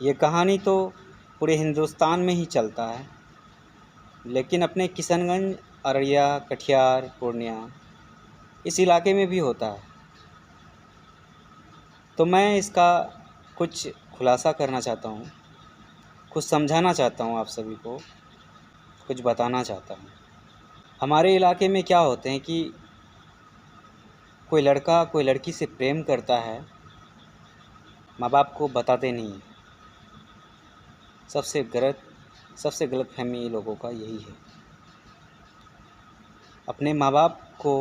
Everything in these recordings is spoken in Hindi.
ये कहानी तो पूरे हिंदुस्तान में ही चलता है, लेकिन अपने किशनगंज, अररिया, कटिहार, पूर्णिया इस इलाके में भी होता है। तो मैं इसका कुछ खुलासा करना चाहता हूँ, कुछ समझाना चाहता हूँ, आप सभी को कुछ बताना चाहता हूँ। हमारे इलाके में क्या होते हैं कि कोई लड़का कोई लड़की से प्रेम करता है, माँ बाप को बताते नहीं हैं। सबसे गलत फहमी लोगों का यही है। अपने माँ बाप को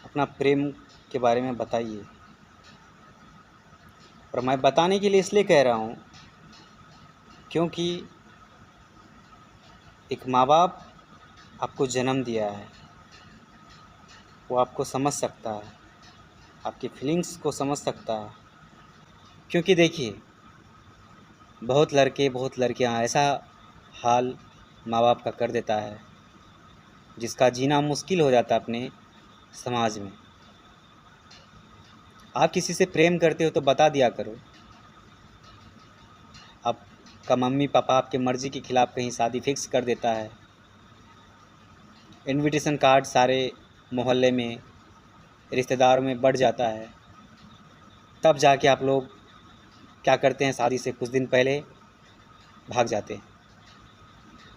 अपना प्रेम के बारे में बताइए। और मैं बताने के लिए इसलिए कह रहा हूँ क्योंकि एक माँ बाप आपको जन्म दिया है, वो आपको समझ सकता है, आपकी फीलिंग्स को समझ सकता है। क्योंकि देखिए, बहुत लड़के बहुत लड़कियाँ ऐसा हाल माँ बाप का कर देता है जिसका जीना मुश्किल हो जाता है अपने समाज में। आप किसी से प्रेम करते हो तो बता दिया करो। आपका मम्मी पापा आपके मर्ज़ी के खिलाफ़ कहीं शादी फिक्स कर देता है, इनविटेशन कार्ड सारे मोहल्ले में, रिश्तेदारों में बढ़ जाता है, तब जाके आप लोग क्या करते हैं, शादी से कुछ दिन पहले भाग जाते हैं।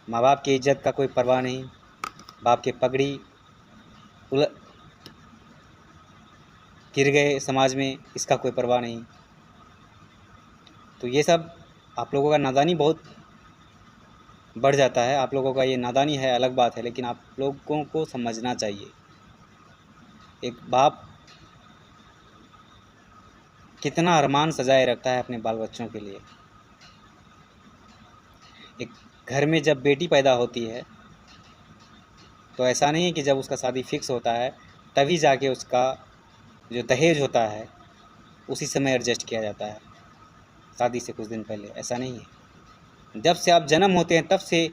माँ बाप की इज्जत का कोई परवाह नहीं, बाप के पगड़ी गिर गए समाज में, इसका कोई परवाह नहीं। तो ये सब आप लोगों का नादानी बहुत बढ़ जाता है। आप लोगों का ये नादानी है अलग बात है, लेकिन आप लोगों को समझना चाहिए एक बाप कितना अरमान सजाए रखता है अपने बाल बच्चों के लिए। एक घर में जब बेटी पैदा होती है तो ऐसा नहीं है कि जब उसका शादी फिक्स होता है तभी जाके उसका जो दहेज होता है उसी समय एडजस्ट किया जाता है, शादी से कुछ दिन पहले। ऐसा नहीं है। जब से आप जन्म होते हैं तब से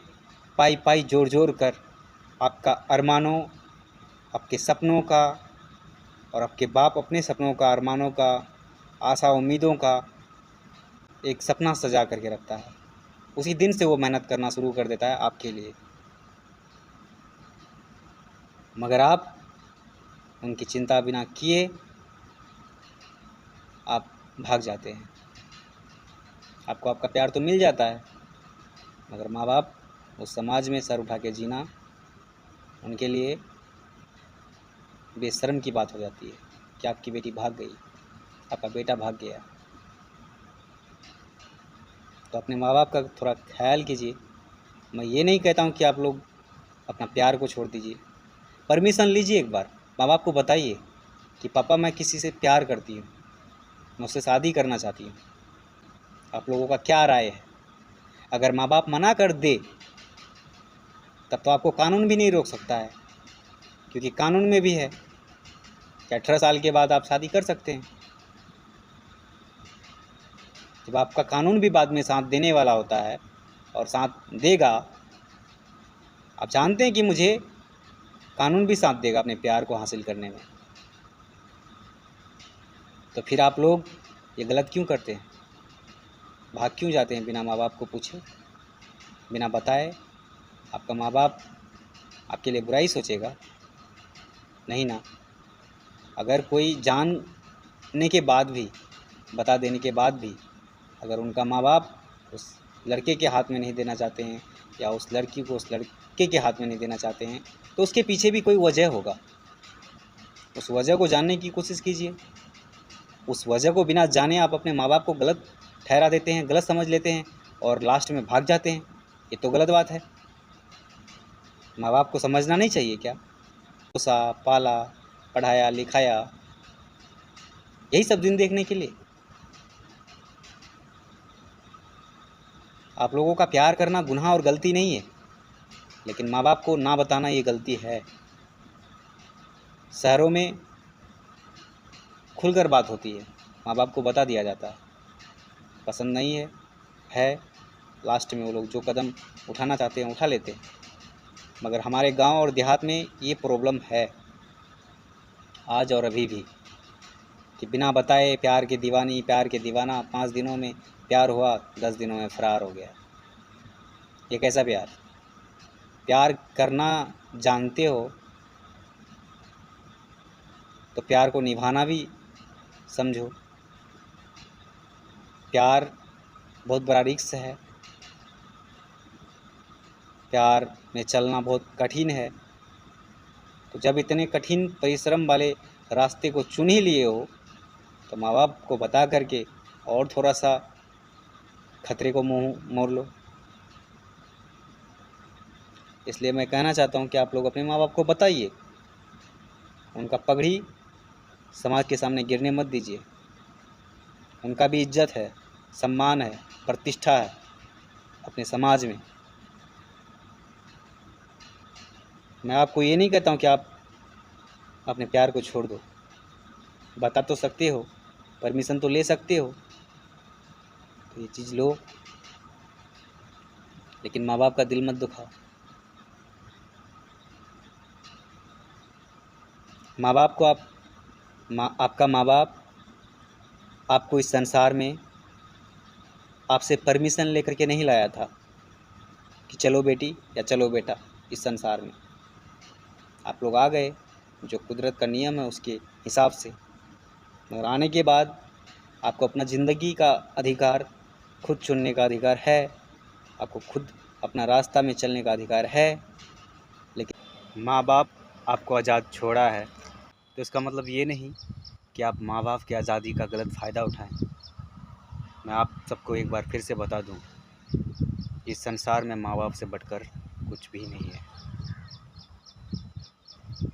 पाई पाई जोड़ जोड़ कर आपका अरमानों, आपके सपनों का और आपके बाप अपने सपनों का, अरमानों का, आशा उम्मीदों का एक सपना सजा करके रखता है। उसी दिन से वो मेहनत करना शुरू कर देता है आपके लिए। मगर आप उनकी चिंता बिना किए आप भाग जाते हैं। आपको आपका प्यार तो मिल जाता है, मगर माँ बाप उस समाज में सर उठा के जीना उनके लिए बेशर्म की बात हो जाती है कि आपकी बेटी भाग गई, आपका बेटा भाग गया। तो अपने माँ बाप का थोड़ा ख्याल कीजिए। मैं ये नहीं कहता हूँ कि आप लोग अपना प्यार को छोड़ दीजिए। परमिशन लीजिए, एक बार माँ बाप को बताइए कि पापा मैं किसी से प्यार करती हूँ, मैं उससे शादी करना चाहती हूँ, आप लोगों का क्या राय है। अगर माँ बाप मना कर दे तब तो आपको कानून भी नहीं रोक सकता है, क्योंकि कानून में भी है कि 18 साल के बाद आप शादी कर सकते हैं। जब आपका कानून भी बाद में साथ देने वाला होता है और साथ देगा, आप जानते हैं कि मुझे कानून भी साथ देगा अपने प्यार को हासिल करने में, तो फिर आप लोग ये गलत क्यों करते हैं, भाग क्यों जाते हैं बिना माँ बाप को पूछे, बिना बताए। आपका माँ बाप आपके लिए बुराई सोचेगा? नहीं ना। अगर कोई जानने के बाद भी, बता देने के बाद भी अगर उनका माँ बाप उस लड़के के हाथ में नहीं देना चाहते हैं या उस लड़की को उस लड़के के हाथ में नहीं देना चाहते हैं, तो उसके पीछे भी कोई वजह होगा। उस वजह को जानने की कोशिश कीजिए। उस वजह को बिना जाने आप अपने माँ बाप को गलत ठहरा देते हैं, गलत समझ लेते हैं और लास्ट में भाग जाते हैं। ये तो गलत बात है। माँ बाप को समझना नहीं चाहिए क्या? पोसा पाला, पढ़ाया लिखाया, यही सब दिन देखने के लिए। आप लोगों का प्यार करना गुनाह और गलती नहीं है, लेकिन माँ बाप को ना बताना ये गलती है। शहरों में खुलकर बात होती है, माँ बाप को बता दिया जाता है। पसंद नहीं है लास्ट में वो लोग जो कदम उठाना चाहते हैं उठा लेते हैं। मगर हमारे गांव और देहात में ये प्रॉब्लम है आज और अभी भी। कि बिना बताए प्यार की दीवानी, प्यार के दीवाना, 5 दिनों में प्यार हुआ, 10 दिनों में फरार हो गया। ये कैसा प्यार? प्यार करना जानते हो तो प्यार को निभाना भी समझो। प्यार बहुत बड़ा रिस्क है, प्यार में चलना बहुत कठिन है। तो जब इतने कठिन परिश्रम वाले रास्ते को चुन ही लिए हो तो माँ बाप को बता करके और थोड़ा सा खतरे को मुँह मोड़ लो। इसलिए मैं कहना चाहता हूँ कि आप लोग अपने माँ बाप को बताइए, उनका पगड़ी समाज के सामने गिरने मत दीजिए। उनका भी इज्जत है, सम्मान है, प्रतिष्ठा है अपने समाज में। मैं आपको ये नहीं कहता हूँ कि आप अपने प्यार को छोड़ दो, बता तो सकते हो, परमिशन तो ले सकते हो, तो ये चीज़ लो, लेकिन माँ बाप का दिल मत दुखाओ। माँ बाप को आपका माँ बाप आपको इस संसार में आपसे परमिशन लेकर के नहीं लाया था कि चलो बेटी या चलो बेटा इस संसार में। आप लोग आ गए, जो कुदरत का नियम है उसके हिसाब से। और आने के बाद आपको अपना ज़िंदगी का अधिकार, खुद चुनने का अधिकार है, आपको खुद अपना रास्ता में चलने का अधिकार है। लेकिन माँ बाप आपको आज़ाद छोड़ा है तो इसका मतलब ये नहीं कि आप माँ बाप की आज़ादी का गलत फ़ायदा उठाएं। मैं आप सबको एक बार फिर से बता दूं, इस संसार में माँ बाप से बढ़कर कुछ भी नहीं है।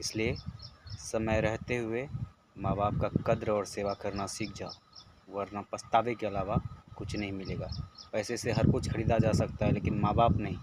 इसलिए समय रहते हुए माँ बाप का कद्र और सेवा करना सीख जाओ, वरना पछतावे के अलावा कुछ नहीं मिलेगा। पैसे से हर कुछ खरीदा जा सकता है लेकिन माँ बाप नहीं।